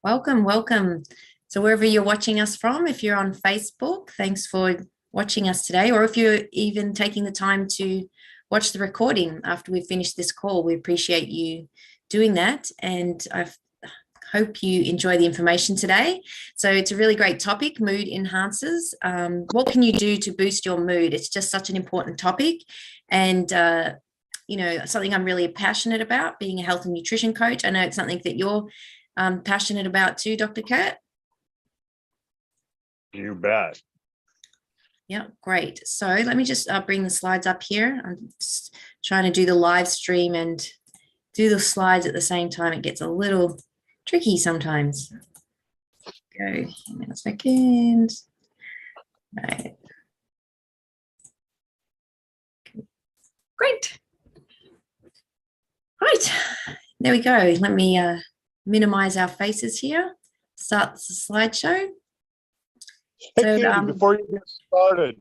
Welcome, welcome. So wherever you're watching us from, if you're on Facebook, thanks for watching us today, or if you're even taking the time to watch the recording after we've finished this call, we appreciate you doing that. And I hope you enjoy the information today. So it's a really great topic, mood enhancers. What can you do to boost your mood? It's just such an important topic. And something I'm really passionate about, being a health and nutrition coach. I know it's something that you're passionate about too, Dr. Curt. You bet. Yeah, great. So let me just bring the slides up here. I'm just trying to do the live stream and do the slides at the same time. It gets a little tricky sometimes. Go, give me a second. Right. Great. Right, there we go. Let me minimize our faces here. Start the slideshow. Hey, Katie, before you get started,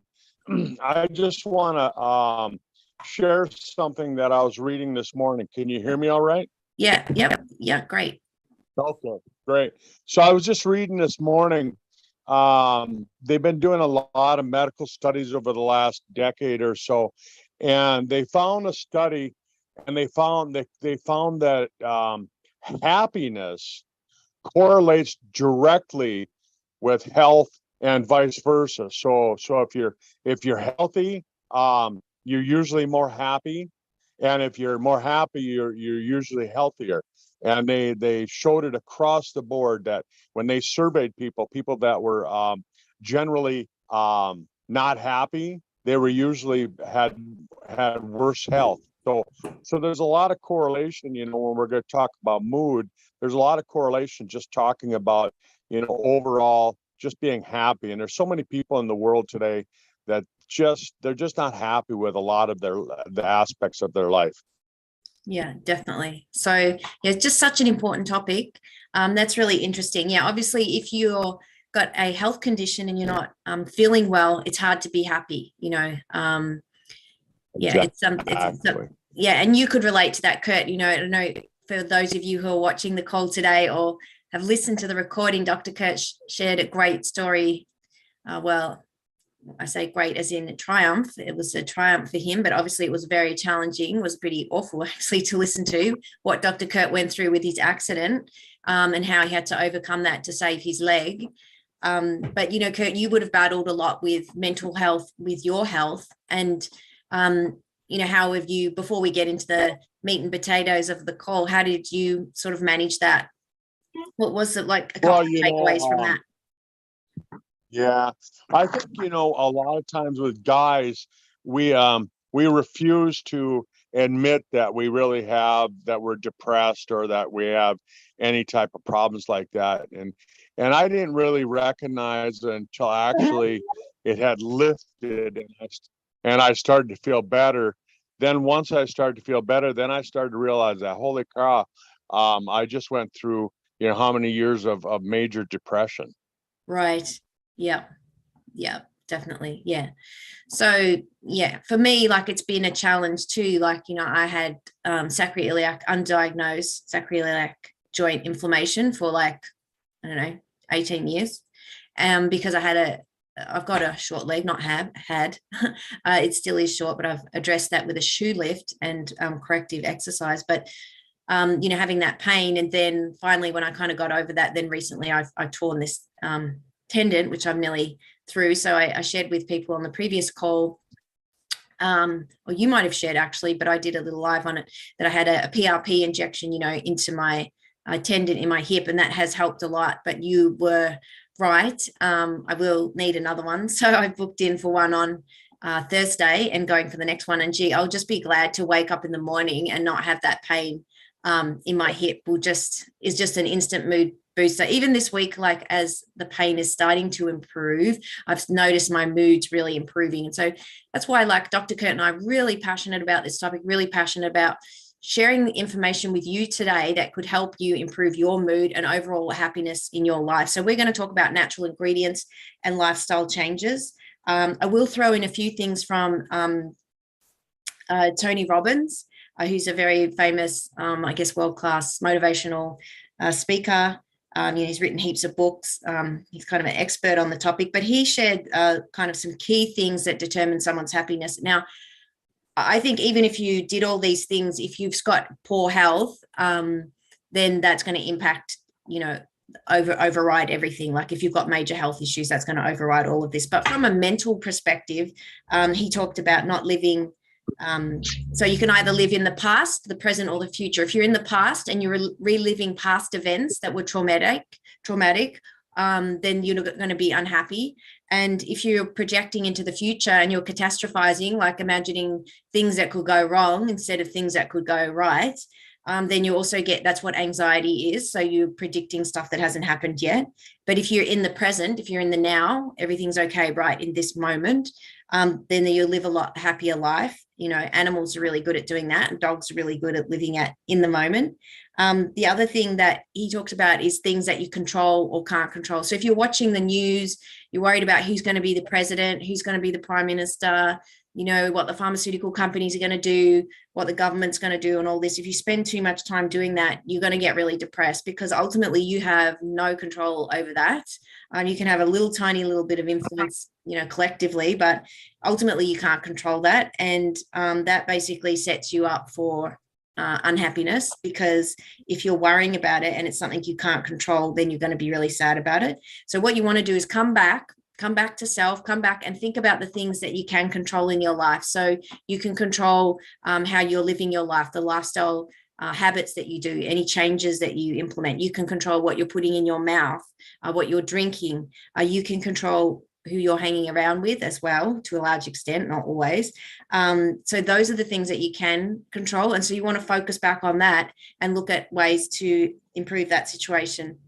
I just want to share something that I was reading this morning. Can you hear me all right? Yeah, great. Okay, great. So I was just reading this morning. They've been doing a lot of medical studies over the last decade or so, and they found a study, and they found that happiness correlates directly with health and vice versa. So if you're healthy, you're usually more happy, and if you're more happy, you're usually healthier. And they showed it across the board that when they surveyed people that were generally not happy, they were usually had worse health. So there's a lot of correlation, when we're going to talk about mood, there's a lot of correlation just talking about, overall just being happy. And there's so many people in the world today that they're just not happy with a lot of the aspects of their life. Yeah, definitely. So yeah, it's just such an important topic. That's really interesting. Yeah, obviously, if you're got a health condition and you're not feeling well, it's hard to be happy. Exactly. Yeah, and you could relate to that, Curt. I don't know, for those of you who are watching the call today or have listened to the recording, Dr. Curt shared a great story. Well, I say great as in a triumph. It was a triumph for him, but obviously it was very challenging. It was pretty awful actually to listen to what Dr. Curt went through with his accident, and how he had to overcome that to save his leg. But Curt, you would have battled a lot with mental health, with your health, and how have you, before we get into the meat and potatoes of the call, how did you sort of manage that? What was it like, a couple of takeaways from that? Yeah, I think, a lot of times with guys, we refuse to admit that we really that we're depressed or that we have any type of problems like that. And I didn't really recognize it until actually it had lifted, and I started to feel better. Then once I started to feel better, then I started to realize that, holy cow, I just went through, how many years of major depression. Right. Yeah, definitely. Yeah. So yeah, for me, like, it's been a challenge too. Like, I had undiagnosed sacroiliac joint inflammation for, like, I don't know, 18 years. Because I've got a short leg, not had. It still is short, but I've addressed that with a shoe lift and corrective exercise. But having that pain, and then finally, when I kind of got over that, then recently I torn this tendon, which I'm nearly through. So I shared with people on the previous call, or you might have shared actually, but I did a little live on it, that I had a PRP injection, into my tendon in my hip, and that has helped a lot. But you were right. I will need another one. So I booked in for one on Thursday and going for the next one. And gee, I'll just be glad to wake up in the morning and not have that pain in my hip. Is just an instant mood booster. Even this week, like, as the pain is starting to improve, I've noticed my mood's really improving. And so that's why, like, Dr. Curt and I are really passionate about this topic, really passionate about sharing the information with you today that could help you improve your mood and overall happiness in your life. So we're going to talk about natural ingredients and lifestyle changes. I will throw in a few things from Tony Robbins, who's a very famous, world-class motivational speaker. He's written heaps of books. He's kind of an expert on the topic, but he shared kind of some key things that determine someone's happiness. Now, I think even if you did all these things, if you've got poor health, then that's going to impact, override everything. Like if you've got major health issues, that's going to override all of this. But from a mental perspective, he talked about not living. So you can either live in the past, the present, or the future. If you're in the past and you're reliving past events that were traumatic, then you're going to be unhappy. And if you're projecting into the future and you're catastrophizing, like imagining things that could go wrong instead of things that could go right, then you also get, that's what anxiety is. So you're predicting stuff that hasn't happened yet. But if you're in the present, if you're in the now, everything's okay right in this moment, then you'll live a lot happier life. Animals are really good at doing that, and dogs are really good at living in the moment. The other thing that he talks about is things that you control or can't control. So if you're watching the news, you're worried about who's going to be the president, who's going to be the prime minister, what the pharmaceutical companies are going to do, what the government's going to do, and all this. If you spend too much time doing that, you're going to get really depressed, because ultimately you have no control over that. You can have a tiny little bit of influence, collectively, but ultimately you can't control that. And that basically sets you up for unhappiness, because if you're worrying about it and it's something you can't control, then you're going to be really sad about it. So what you want to do is come back to self, come back and think about the things that you can control in your life. So you can control how you're living your life, the lifestyle habits that you do, any changes that you implement. You can control what you're putting in your mouth, what you're drinking. You can control who you're hanging around with as well, to a large extent, not always. So those are the things that you can control. And so you want to focus back on that and look at ways to improve that situation.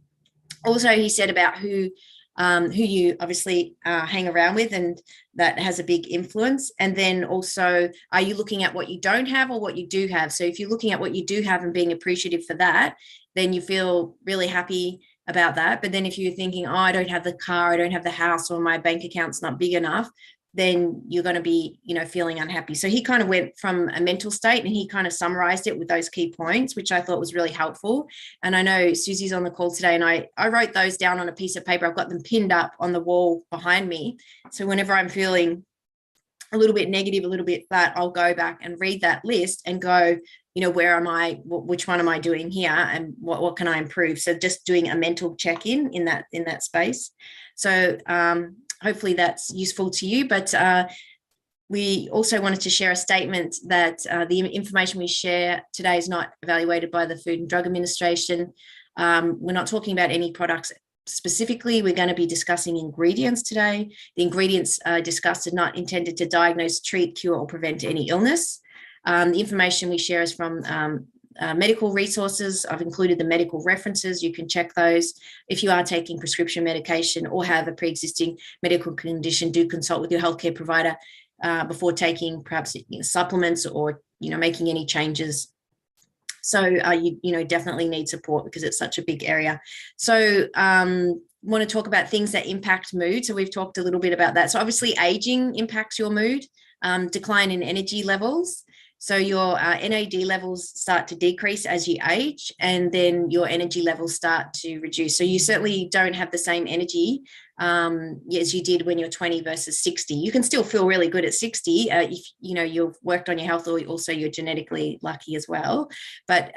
Also, he said about who you obviously hang around with, and that has a big influence. And then also, are you looking at what you don't have or what you do have? So if you're looking at what you do have and being appreciative for that, then you feel really happy about that. But then if you're thinking, oh, I don't have the car, I don't have the house, or my bank account's not big enough, then you're going to be, feeling unhappy. So he kind of went from a mental state, and he kind of summarized it with those key points, which I thought was really helpful. And I know Susie's on the call today, and I wrote those down on a piece of paper. I've got them pinned up on the wall behind me. So whenever I'm feeling a little bit negative, a little bit flat, I'll go back and read that list and go, where am I, which one am I doing here, and what can I improve? So just doing a mental check-in in that space. So hopefully that's useful to you. But we also wanted to share a statement that the information we share today is not evaluated by the Food and Drug Administration. We're not talking about any products specifically. We're going to be discussing ingredients today. The ingredients discussed are not intended to diagnose, treat, cure, or prevent any illness. The information we share is from medical resources. I've included the medical references. You can check those. If you are taking prescription medication or have a pre-existing medical condition, do consult with your healthcare provider before taking perhaps supplements or making any changes. So you definitely need support, because it's such a big area. So want to talk about things that impact mood. So we've talked a little bit about that. So obviously aging impacts your mood, decline in energy levels. So your NAD levels start to decrease as you age, and then your energy levels start to reduce. So you certainly don't have the same energy as you did when you're 20 versus 60. You can still feel really good at 60 if you've worked on your health, or also you're genetically lucky as well. But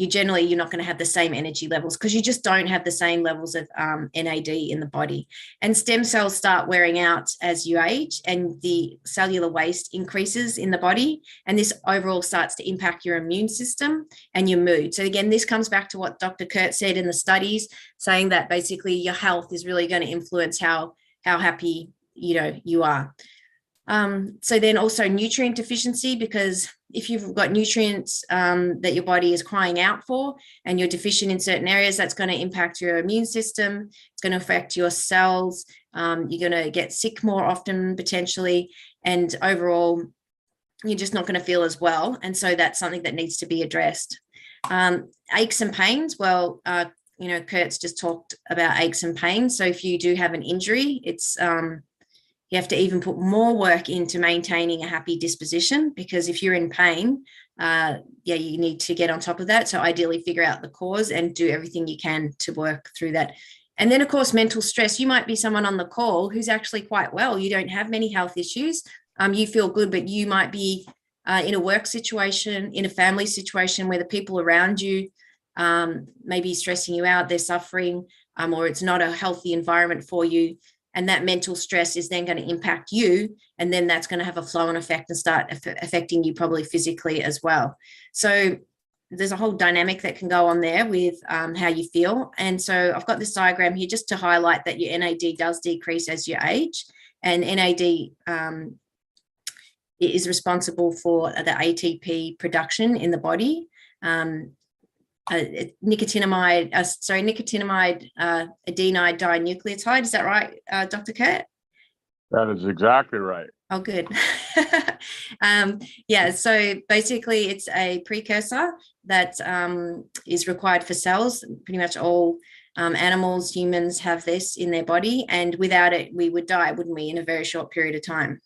you're not going to have the same energy levels, because you just don't have the same levels of NAD in the body. And stem cells start wearing out as you age, and the cellular waste increases in the body. And this overall starts to impact your immune system and your mood. So again, this comes back to what Dr. Curt said in the studies, saying that basically your health is really going to influence how happy you are. So then also nutrient deficiency, because if you've got nutrients that your body is crying out for and you're deficient in certain areas, that's going to impact your immune system. It's going to affect your cells. You're going to get sick more often potentially. And overall, you're just not going to feel as well. And so that's something that needs to be addressed. Aches and pains. Well, Kurt's just talked about aches and pains. So if you do have an injury, it's you have to even put more work into maintaining a happy disposition, because if you're in pain, yeah, you need to get on top of that. So ideally figure out the cause and do everything you can to work through that. And then, of course, mental stress. You might be someone on the call who's actually quite well. You don't have many health issues. You feel good, but you might be in a work situation, in a family situation where the people around you may be stressing you out, they're suffering, or it's not a healthy environment for you. And that mental stress is then going to impact you. And then that's going to have a flow-on effect and start affecting you probably physically as well. So there's a whole dynamic that can go on there with how you feel. And so I've got this diagram here just to highlight that your NAD does decrease as you age. And NAD is responsible for the ATP production in the body. Nicotinamide adenine dinucleotide. Is that right, Dr. Curt? That is exactly right. Oh, good. Yeah, so basically it's a precursor that is required for cells. Pretty much all animals, humans have this in their body, and without it, we would die, wouldn't we, in a very short period of time?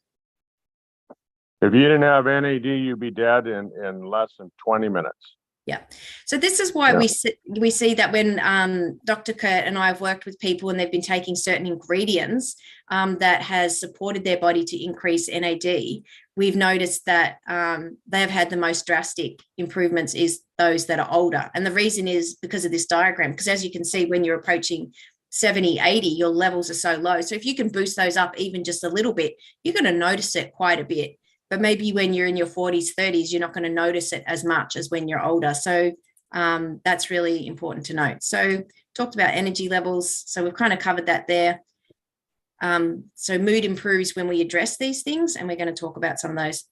If you didn't have NAD, you'd be dead in less than 20 minutes. Yeah. So this is why we see that when Dr. Curt and I have worked with people and they've been taking certain ingredients that has supported their body to increase NAD, we've noticed that they have had the most drastic improvements is those that are older. And the reason is because of this diagram, because as you can see, when you're approaching 70, 80, your levels are so low. So if you can boost those up even just a little bit, you're going to notice it quite a bit. But maybe when you're in your 40s, 30s, you're not going to notice it as much as when you're older. So that's really important to note. So talked about energy levels. So we've kind of covered that there. So mood improves when we address these things, and we're going to talk about some of those.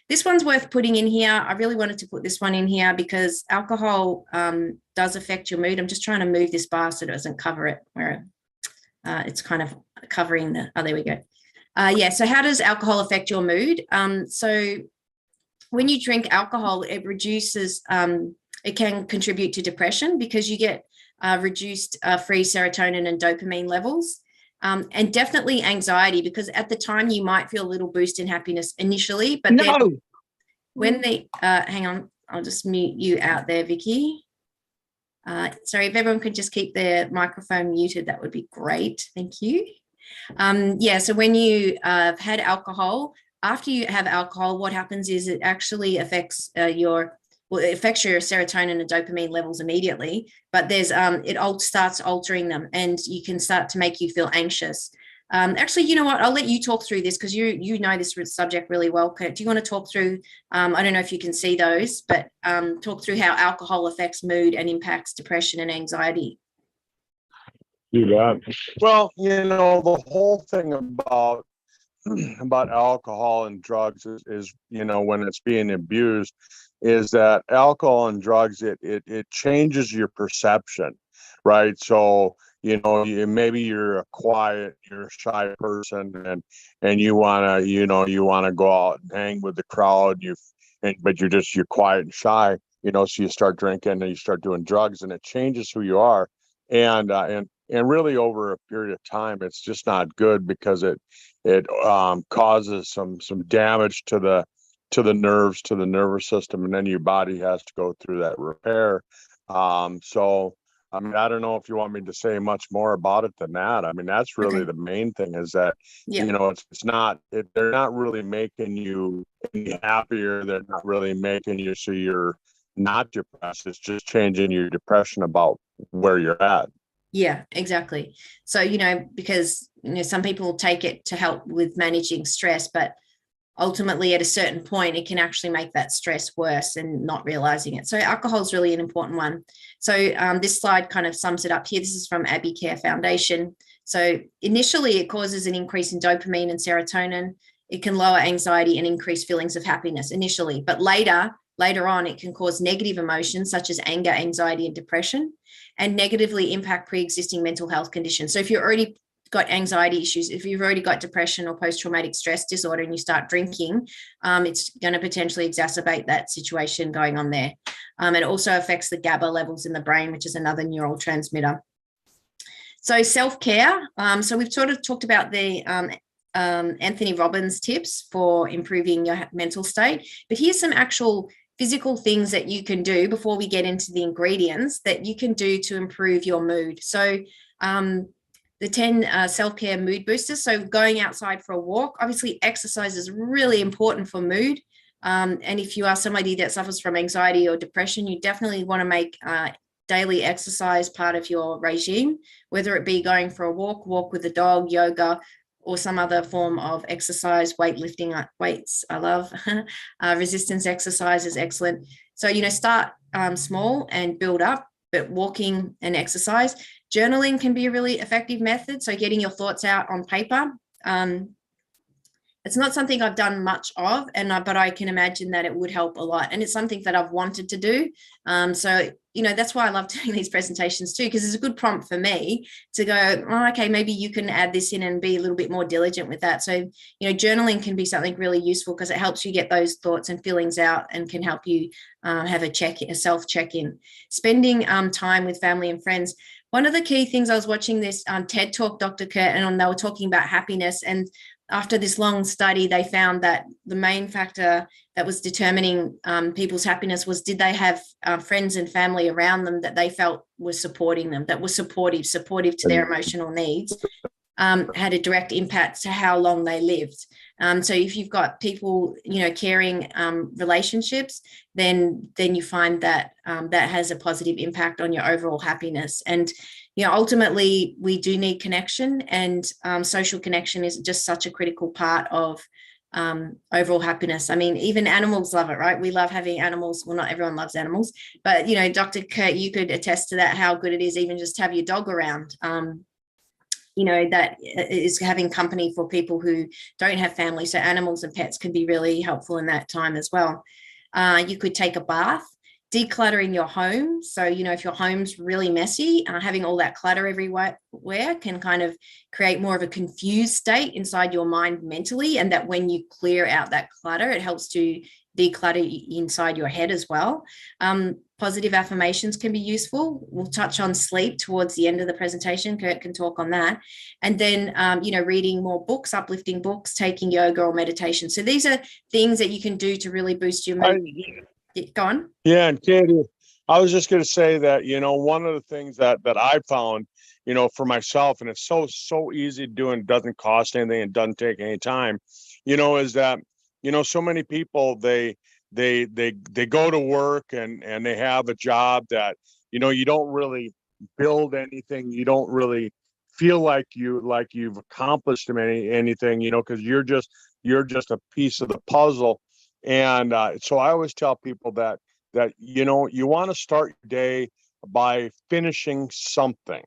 This one's worth putting in here. I really wanted to put this one in here because alcohol does affect your mood. I'm just trying to move this bar so it doesn't cover it where it's kind of covering the, oh, there we go. Yeah, so how does alcohol affect your mood? So when you drink alcohol, it reduces, it can contribute to depression because you get reduced free serotonin and dopamine levels, and definitely anxiety, because at the time you might feel a little boost in happiness initially, but then when they, hang on, I'll just mute you out there, Vicky. Sorry, if everyone could just keep their microphone muted, that would be great. Thank you. Yeah, so when you have had alcohol, after you have alcohol, what happens is it actually affects it affects your serotonin and dopamine levels immediately, but there's it starts altering them, and you can start to make you feel anxious. Actually, you know what? I'll let you talk through this because you know this subject really well, Curt. Do you want to talk through? I don't know if you can see those, but talk through how alcohol affects mood and impacts depression and anxiety. Do that. Well, the whole thing about alcohol and drugs is when it's being abused, is that alcohol and drugs it changes your perception, right? So maybe you're a shy person and you wanna go out and hang with the crowd, but you're quiet and shy, so you start drinking and you start doing drugs, and it changes who you are. And really over a period of time, it's just not good because it causes some damage to the nerves, to the nervous system, and then your body has to go through that repair. So I mean, I don't know if you want me to say much more about it than that. I mean, that's really the main thing is that they're not really making you any happier. They're not really making you so you're not depressed. It's just changing your depression about where you're at. Yeah, exactly. So, because, some people take it to help with managing stress, but ultimately at a certain point, it can actually make that stress worse and not realizing it. So alcohol is really an important one. So this slide kind of sums it up here. This is from Abbey Care Foundation. So initially it causes an increase in dopamine and serotonin. It can lower anxiety and increase feelings of happiness initially, but later on, it can cause negative emotions such as anger, anxiety, and depression, and negatively impact pre-existing mental health conditions. So if you've already got anxiety issues, if you've already got depression or post-traumatic stress disorder and you start drinking, it's going to potentially exacerbate that situation going on there. It also affects the GABA levels in the brain, which is another neurotransmitter. So self-care. So we've sort of talked about the Anthony Robbins tips for improving your mental state, but here's some actual physical things that you can do before we get into the ingredients that you can do to improve your mood. So the 10 self-care mood boosters. So going outside for a walk, obviously exercise is really important for mood. And if you are somebody that suffers from anxiety or depression, you definitely want to make daily exercise part of your regime, whether it be going for a walk with a dog, yoga, or some other form of exercise, weightlifting, weights, I love. Resistance exercise is excellent. So, start small and build up, but walking and exercise. Journaling can be a really effective method. So getting your thoughts out on paper. It's not something I've done much of, but I can imagine that it would help a lot. And it's something that I've wanted to do. So, that's why I love doing these presentations too, because it's a good prompt for me to go, oh, okay, maybe you can add this in and be a little bit more diligent with that. So, journaling can be something really useful because it helps you get those thoughts and feelings out and can help you have a self check-in. Spending time with family and friends. One of the key things, I was watching this TED Talk, Dr. Curt, and they were talking about happiness. And after this long study, they found that the main factor that was determining people's happiness was, did they have friends and family around them that they felt were supporting them, that were supportive to their emotional needs, had a direct impact to how long they lived. So if you've got people, caring relationships, then you find that that has a positive impact on your overall happiness. And ultimately, we do need connection, and social connection is just such a critical part of overall happiness. I mean, even animals love it, right? We love having animals. Well, not everyone loves animals, but Dr. Curt, you could attest to that, how good it is even just to have your dog around. That is having company for people who don't have family. So animals and pets can be really helpful in that time as well. You could take a bath. Decluttering your home. So, if your home's really messy, having all that clutter everywhere can kind of create more of a confused state inside your mind mentally. And that when you clear out that clutter, it helps to declutter inside your head as well. Positive affirmations can be useful. We'll touch on sleep towards the end of the presentation. Curt can talk on that. And then, reading more books, uplifting books, taking yoga or meditation. So these are things that you can do to really boost your mood. Go on. Yeah, and Katie, I was just going to say that, one of the things that I found, for myself, and it's so easy to do and doesn't cost anything and doesn't take any time, is that, so many people, they go to work and they have a job that, you don't really build anything. You don't really feel like you've accomplished anything, because you're just a piece of the puzzle. And so I always tell people that you want to start your day by finishing something,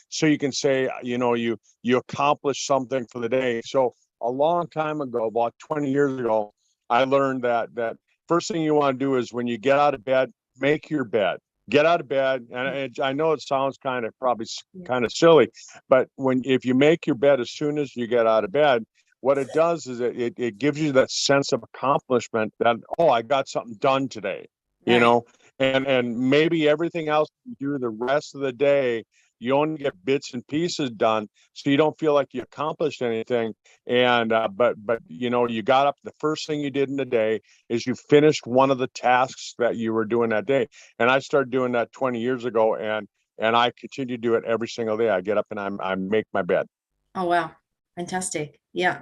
so you can say, you accomplished something for the day. So a long time ago, about 20 years ago, I learned that first thing you want to do is, when you get out of bed, make your bed. Get out of bed, and I know it sounds probably kind of silly, but if you make your bed as soon as you get out of bed, what it does is it gives you that sense of accomplishment that, oh, I got something done today, Right. and maybe everything else you do the rest of the day, you only get bits and pieces done, so you don't feel like you accomplished anything. And but you got up, the first thing you did in the day is you finished one of the tasks that you were doing that day. And I started doing that 20 years ago, and I continue to do it every single day. I get up and I make my bed. Oh, wow. Fantastic. Yeah,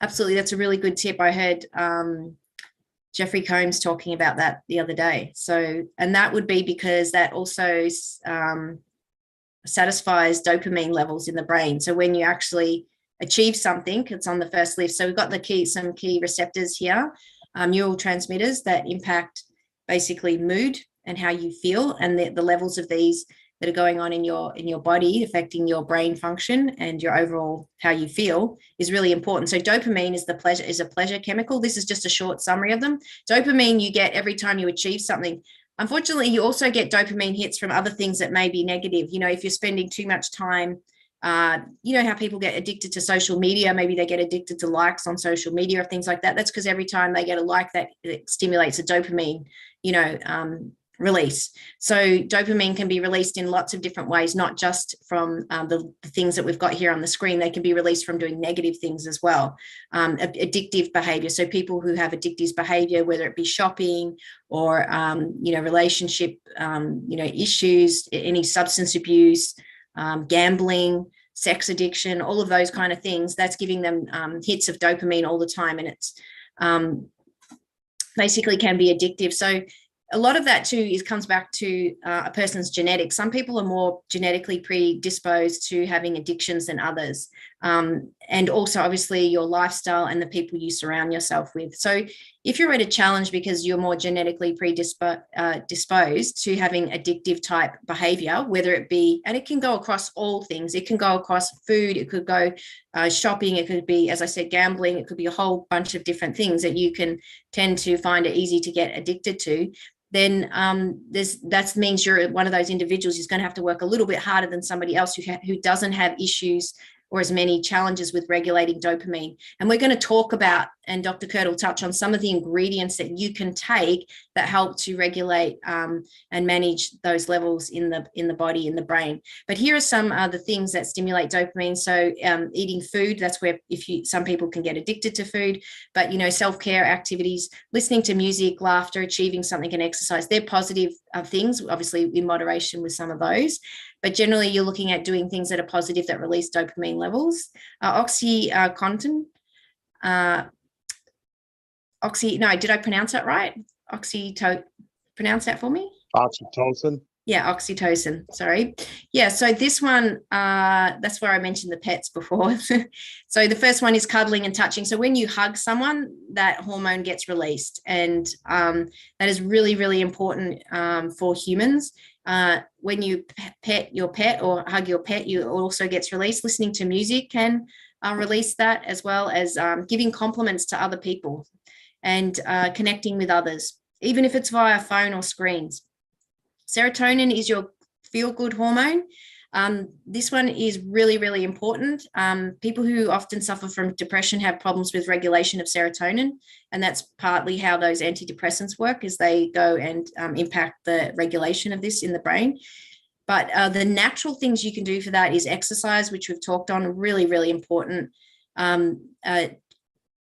absolutely. That's a really good tip. I heard Jeffrey Combs talking about that the other day. So, and that would be because that also satisfies dopamine levels in the brain. So when you actually achieve something, it's on the first list. So we've got some key receptors here, neurotransmitters that impact basically mood and how you feel, and the levels of these that are going on in your body, affecting your brain function and your overall how you feel, is really important. So dopamine is a pleasure chemical. This is just a short summary of them. Dopamine you get every time you achieve something. Unfortunately, you also get dopamine hits from other things that may be negative. If you're spending too much time, how people get addicted to social media, maybe they get addicted to likes on social media or things like that. That's because every time they get a like, that it stimulates a dopamine, release. So dopamine can be released in lots of different ways, not just from the things that we've got here on the screen. They can be released from doing negative things as well, addictive behavior. So people who have addictive behavior, whether it be shopping or, relationship, issues, any substance abuse, gambling, sex addiction, all of those kind of things, that's giving them hits of dopamine all the time. And it's basically can be addictive. So a lot of that too comes back to a person's genetics. Some people are more genetically predisposed to having addictions than others. And also obviously your lifestyle and the people you surround yourself with. So if you're at a challenge because you're more genetically predisposed to having addictive type behavior, whether it be, and it can go across all things, it can go across food, it could go shopping, it could be, as I said, gambling, it could be a whole bunch of different things that you can tend to find it easy to get addicted to, then that means you're one of those individuals who's going to have to work a little bit harder than somebody else who doesn't have issues or as many challenges with regulating dopamine. And we're going to talk about, and Dr. Curt will touch on some of the ingredients that you can take that help to regulate and manage those levels in the body, in the brain. But here are some of the things that stimulate dopamine. So eating food, that's where some people can get addicted to food, but self-care activities, listening to music, laughter, achieving something, and exercise, they're positive things, obviously in moderation with some of those. But generally, you're looking at doing things that are positive that release dopamine levels. Oxycontin, did I pronounce that right? Pronounce that for me? Oxytocin. Yeah, oxytocin, sorry. Yeah, so this one, that's where I mentioned the pets before. So the first one is cuddling and touching. So when you hug someone, that hormone gets released. And that is really, really important for humans. When you pet your pet or hug your pet, you also gets released. Listening to music can release that, as well as giving compliments to other people and connecting with others, even if it's via phone or screens. Serotonin is your feel-good hormone. This one is really, really important. People who often suffer from depression have problems with regulation of serotonin, and that's partly how those antidepressants work, is they go and impact the regulation of this in the brain. But the natural things you can do for that is exercise, which we've talked on, really, really important.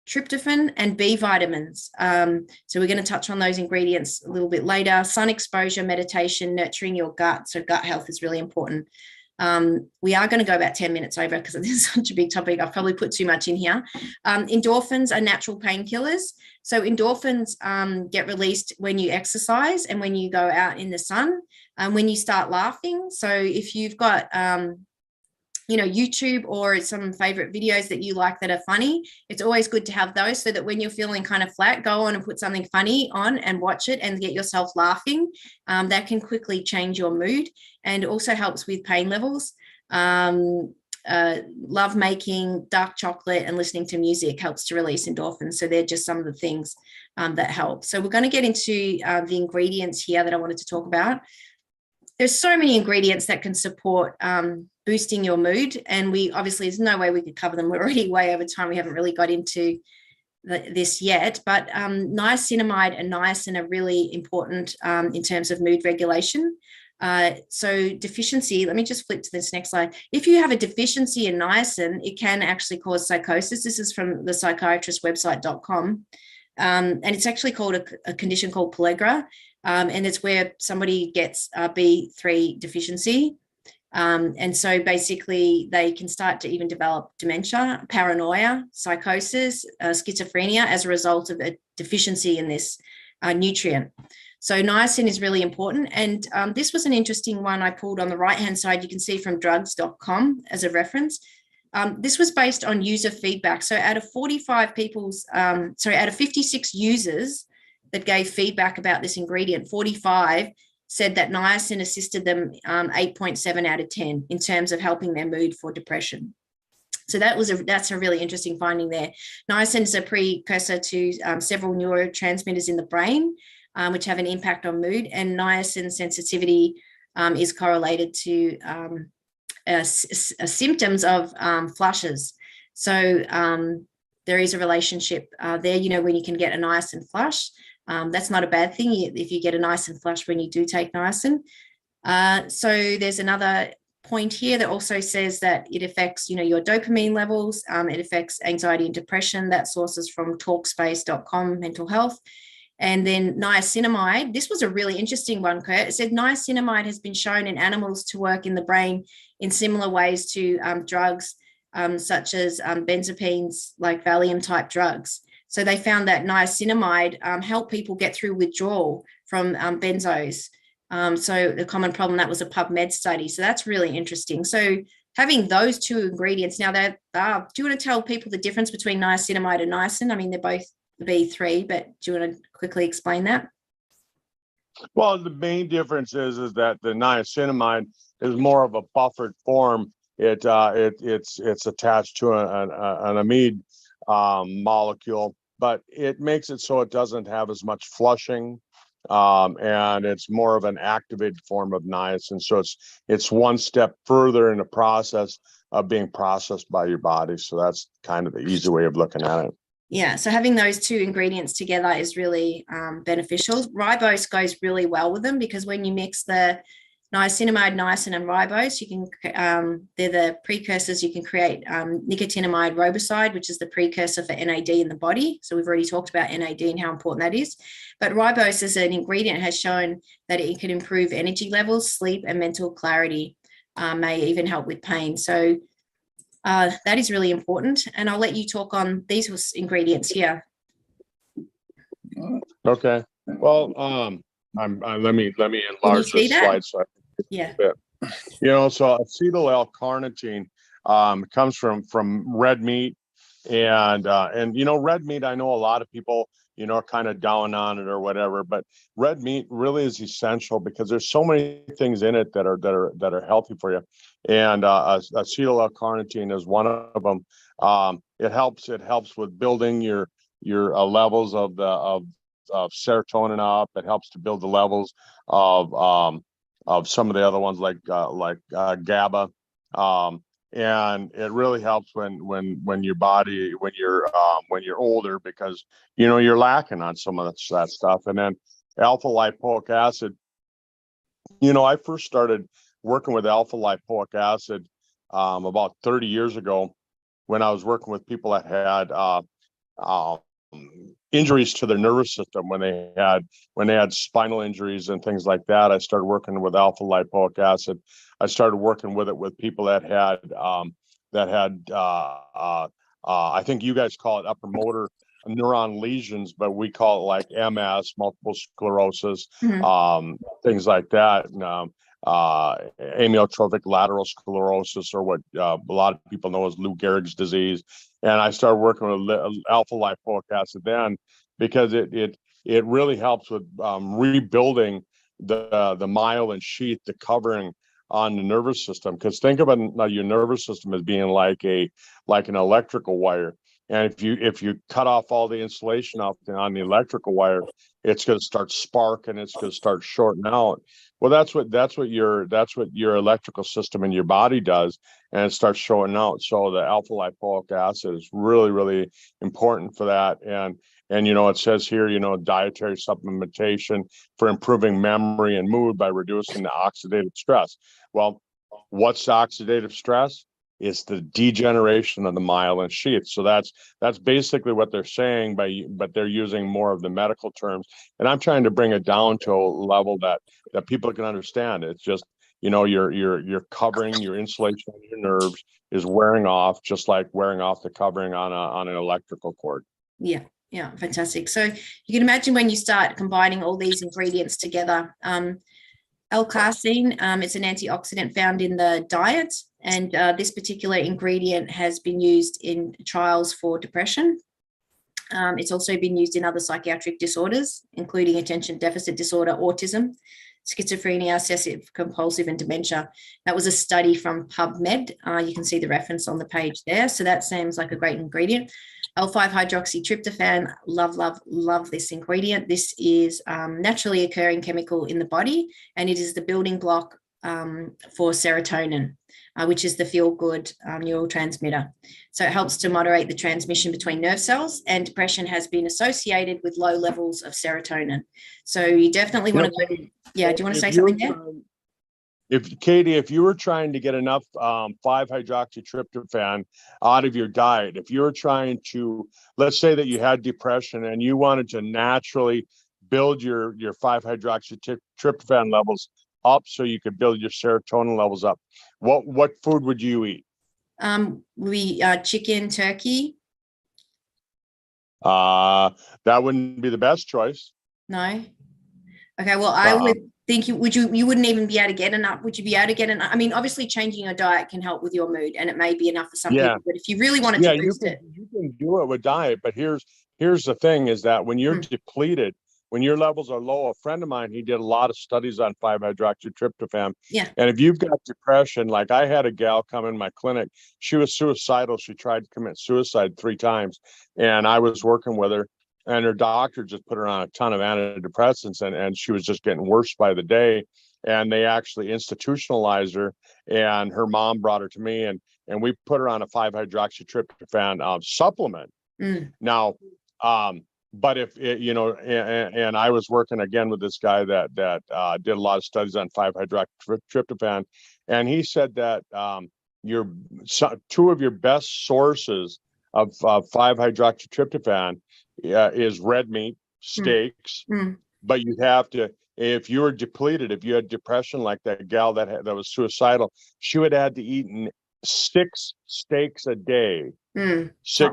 Tryptophan and B vitamins. So we're going to touch on those ingredients a little bit later. Sun exposure, meditation, nurturing your gut. So gut health is really important. We are going to go about 10 minutes over because this is such a big topic. I've probably put too much in here. Endorphins are natural painkillers. So endorphins get released when you exercise and when you go out in the sun, when you start laughing. So if you've got YouTube or some favorite videos that you like that are funny, it's always good to have those, so that when you're feeling kind of flat, go on and put something funny on and watch it and get yourself laughing. That can quickly change your mood, and also helps with pain levels. Love making, dark chocolate, and listening to music helps to release endorphins. So they're just some of the things that help. So we're going to get into the ingredients here that I wanted to talk about. There's so many ingredients that can support boosting your mood, and there's no way we could cover them. We're already way over time. We haven't really got into this yet, but niacinamide and niacin are really important in terms of mood regulation. So deficiency, let me just flip to this next slide. If you have a deficiency in niacin, it can actually cause psychosis. This is from the psychiatristwebsite.com. And it's actually called a condition called pellagra. And it's where somebody gets B3 deficiency. And so basically they can start to even develop dementia, paranoia, psychosis, schizophrenia as a result of a deficiency in this nutrient. So niacin is really important. And this was an interesting one I pulled on the right-hand side. You can see from drugs.com as a reference. This was based on user feedback. So out of 56 users that gave feedback about this ingredient, 45 said that niacin assisted them 8.7 out of 10 in terms of helping their mood for depression. So that's a really interesting finding there. Niacin is a precursor to several neurotransmitters in the brain, which have an impact on mood, and niacin sensitivity is correlated to symptoms of flushes. So there is a relationship there, when you can get a niacin flush. That's not a bad thing if you get a niacin flush when you do take niacin. So there's another point here that also says that it affects, your dopamine levels. It affects anxiety and depression. That sources from talkspace.com, mental health. And then niacinamide, this was a really interesting one, Curt. It said niacinamide has been shown in animals to work in the brain in similar ways to drugs such as benzodiazepines, like Valium type drugs. So they found that niacinamide helped people get through withdrawal from benzos. So the common problem, that was a PubMed study. So that's really interesting. So having those two ingredients, now do you want to tell people the difference between niacinamide and niacin? I mean, they're both the B3, but do you want to quickly explain that? Well, the main difference is that the niacinamide is more of a buffered form. It's attached to an amide molecule, but it makes it so it doesn't have as much flushing, and it's more of an activated form of niacin. So it's one step further in the process of being processed by your body. So that's kind of the easy way of looking at it. Yeah, so having those two ingredients together is really beneficial. Ribose goes really well with them because when you mix the niacinamide, niacin, and ribose, you can they're the precursors. You can create nicotinamide riboside, which is the precursor for NAD in the body. So we've already talked about NAD and how important that is. But ribose as an ingredient has shown that it can improve energy levels, sleep, and mental clarity. May even help with pain. So that is really important. And I'll let you talk on these ingredients here. Okay. Well, let me enlarge this slide. So yeah. So acetyl L-carnitine comes from red meat, and red meat. I know a lot of people are kind of down on it or whatever, but red meat really is essential because there's so many things in it that are healthy for you, and acetyl L-carnitine is one of them. It helps with building your levels of serotonin up. It helps to build the levels of some of the other ones like GABA, and it really helps when your body when you're older, because you're lacking on some of that stuff. And then alpha lipoic acid. I first started working with alpha lipoic acid about 30 years ago when I was working with people that had injuries to their nervous system. When they had spinal injuries and things like that, I started working with alpha lipoic acid. I started working with it with people that had I think you guys call it upper motor neuron lesions, but we call it like MS, multiple sclerosis, things like that. And, amyotrophic lateral sclerosis, or what a lot of people know as Lou Gehrig's disease. And I started working with alpha lipoic acid then, because it really helps with rebuilding the myelin sheath, the covering on the nervous system. Because think about your nervous system as being like an electrical wire. And if you cut off all the insulation off on the electrical wire, it's going to start sparking. It's going to start shorting out. Well, that's what your electrical system in your body does, and it starts showing out. So the alpha lipoic acid is really, really important for that. And it says here, dietary supplementation for improving memory and mood by reducing the oxidative stress. Well, what's oxidative stress? It's the degeneration of the myelin sheath. So that's basically what they're saying, but they're using more of the medical terms. And I'm trying to bring it down to a level that people can understand. It's just, your covering, your insulation of your nerves is wearing off, just like wearing off the covering on an electrical cord. Yeah. Yeah, fantastic. So you can imagine when you start combining all these ingredients together. L-carnitine, it's an antioxidant found in the diet, and this particular ingredient has been used in trials for depression. It's also been used in other psychiatric disorders, including attention deficit disorder, autism, schizophrenia, obsessive compulsive, and dementia. That was a study from PubMed. You can see the reference on the page there. So that seems like a great ingredient. L5-hydroxytryptophan, love this ingredient. This is naturally occurring chemical in the body, and it is the building block for serotonin, which is the feel-good neurotransmitter. So it helps to moderate the transmission between nerve cells, and depression has been associated with low levels of serotonin. So you definitely want to go. Yeah, do you want to say something there? Katie, if you were trying to get enough 5-hydroxytryptophan out of your diet, if you were trying to, let's say that you had depression and you wanted to naturally build your 5-hydroxytryptophan levels up so you could build your serotonin levels up, what food would you eat? Chicken, turkey. That wouldn't be the best choice. No. Okay, well, I would think you wouldn't even be able to get enough. Would you be able to get enough? I mean, obviously changing your diet can help with your mood, and it may be enough for some people, but if you really wanted to boost it. You can do it with diet, but here's the thing is that when you're depleted, when your levels are low, a friend of mine, he did a lot of studies on 5-hydroxytryptophan. Yeah. And if you've got depression, like I had a gal come in my clinic, she was suicidal. She tried to commit suicide 3 times, and I was working with her. And her doctor just put her on a ton of antidepressants, and she was just getting worse by the day. And they actually institutionalized her, and her mom brought her to me, and we put her on a 5-hydroxytryptophan supplement. Now, but if it, and I was working again with this guy that did a lot of studies on 5-hydroxytryptophan, and he said that 2 of your best sources of 5-hydroxytryptophan is red meat, steaks, but you have to, if you were depleted, if you had depression like that gal that was suicidal, she would have to eat 6 steaks a day, 6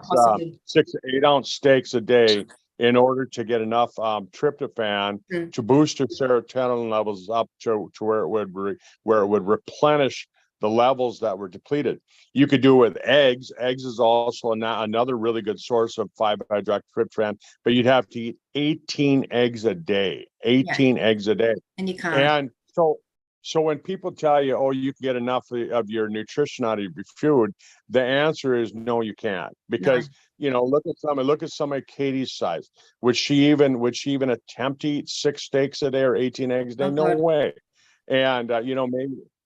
8-ounce steaks a day in order to get enough tryptophan to boost her serotonin levels up to where it would replenish the levels that were depleted. You could do it with eggs. Eggs is also another really good source of 5-hydroxytryptophan, but you'd have to eat 18 eggs a day. 18 eggs a day. And you can't. And so when people tell you, oh, you can get enough of your nutrition out of your food, the answer is no, you can't. Because look at somebody Katie's size. Would she even attempt to eat 6 steaks a day or 18 eggs a day? No way. And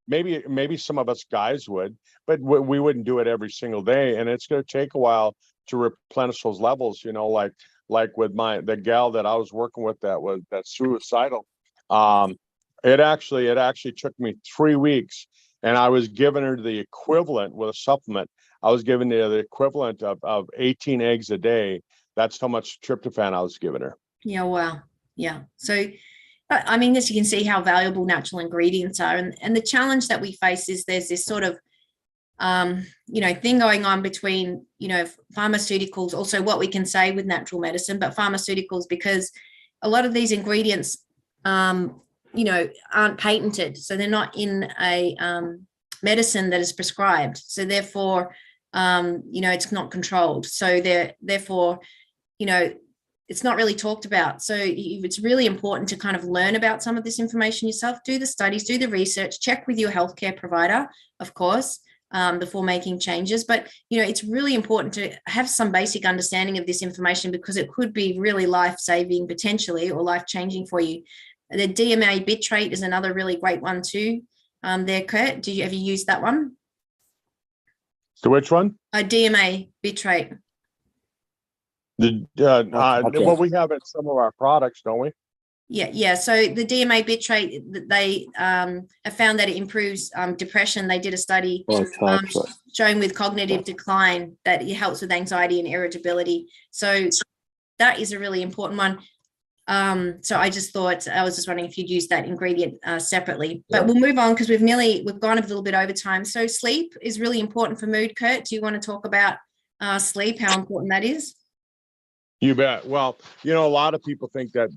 maybe some of us guys would, but we wouldn't do it every single day, and it's going to take a while to replenish those levels. Like with the gal that I was working with that's suicidal. It actually took me 3 weeks, and I was giving her the equivalent with a supplement. I was giving her the equivalent of 18 eggs a day. That's how much tryptophan I was giving her. Yeah, wow. Yeah. So, I mean, as you can see how valuable natural ingredients are. And the challenge that we face is there's this sort of, thing going on between, pharmaceuticals, also what we can say with natural medicine, but pharmaceuticals, because a lot of these ingredients, aren't patented. So they're not in a medicine that is prescribed. So therefore, it's not controlled. So therefore, it's not really talked about. So it's really important to kind of learn about some of this information yourself, do the studies, do the research, check with your healthcare provider, of course, before making changes. But, it's really important to have some basic understanding of this information, because it could be really life-saving potentially, or life-changing for you. The DMA bitrate is another really great one too. There, Curt, did you ever use that one? So which one? DMA bitrate. Well, we have it in some of our products, don't we? Yeah. So the DMA bitrate, they have found that it improves depression. They did a study showing with cognitive decline that it helps with anxiety and irritability. So that is a really important one. So I was just wondering if you'd use that ingredient separately, but we'll move on because we've gone a little bit over time. So sleep is really important for mood. Curt, do you want to talk about sleep, how important that is? You bet. Well, a lot of people think that,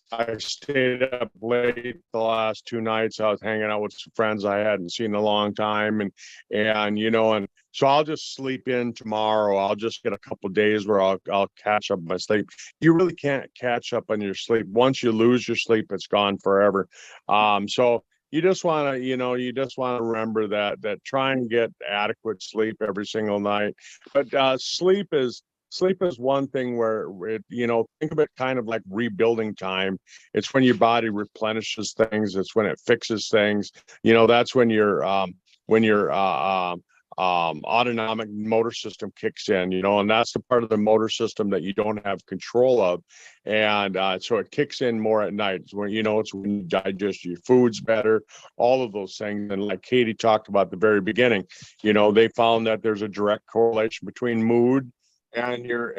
I stayed up late the last 2 nights. I was hanging out with some friends I hadn't seen in a long time. And so I'll just sleep in tomorrow. I'll just get a couple of days where I'll catch up on my sleep. You really can't catch up on your sleep. Once you lose your sleep, it's gone forever. So you just want to, remember that try and get adequate sleep every single night. But sleep is sleep is one thing where it, think of it kind of like rebuilding time. It's when your body replenishes things. It's when it fixes things. That's when your autonomic motor system kicks in, and that's the part of the motor system that you don't have control of. And so it kicks in more at night. It's when, it's when you digest your foods better, all of those things. And like Katie talked about at the very beginning, they found that there's a direct correlation between mood and your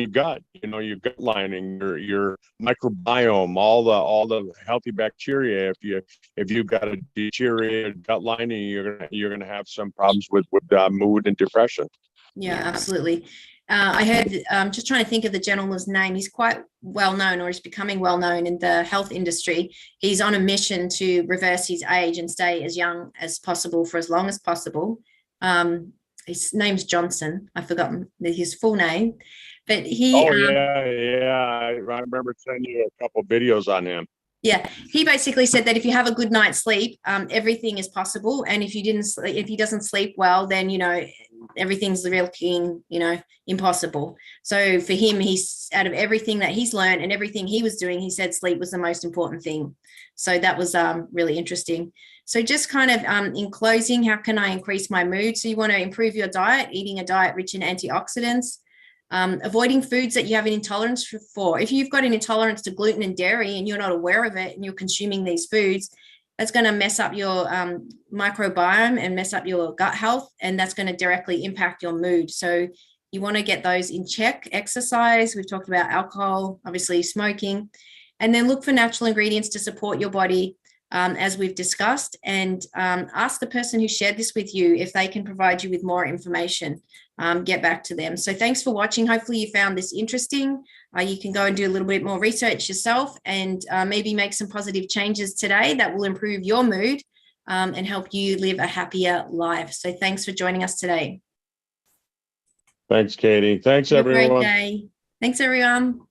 gut, your gut lining, your microbiome, all the healthy bacteria. If you've got a deteriorated gut lining, you're gonna have some problems with mood and depression. Yeah, absolutely. I heard, just trying to think of the gentleman's name. He's quite well known, or he's becoming well known in the health industry. He's on a mission to reverse his age and stay as young as possible for as long as possible. His name's Johnson. I've forgotten his full name, but he. Oh yeah. I remember sending you a couple of videos on him. Yeah, he basically said that if you have a good night's sleep, everything is possible, and if he doesn't sleep well, then everything's looking impossible. So for him, he's out of everything that he's learned and everything he was doing, he said sleep was the most important thing. So that was really interesting. So just kind of in closing, how can I increase my mood? So you want to improve your diet, eating a diet rich in antioxidants, avoiding foods that you have an intolerance for. If you've got an intolerance to gluten and dairy and you're not aware of it and you're consuming these foods, that's going to mess up your microbiome and mess up your gut health, and that's going to directly impact your mood. So you want to get those in check. Exercise, we've talked about alcohol, obviously smoking, and then look for natural ingredients to support your body, as we've discussed, and ask the person who shared this with you if they can provide you with more information. Get back to them. So thanks for watching. Hopefully you found this interesting. You can go and do a little bit more research yourself and maybe make some positive changes today that will improve your mood and help you live a happier life. So thanks for joining us today. Thanks, Katie. Thanks, everyone. Have a great day. Thanks, everyone.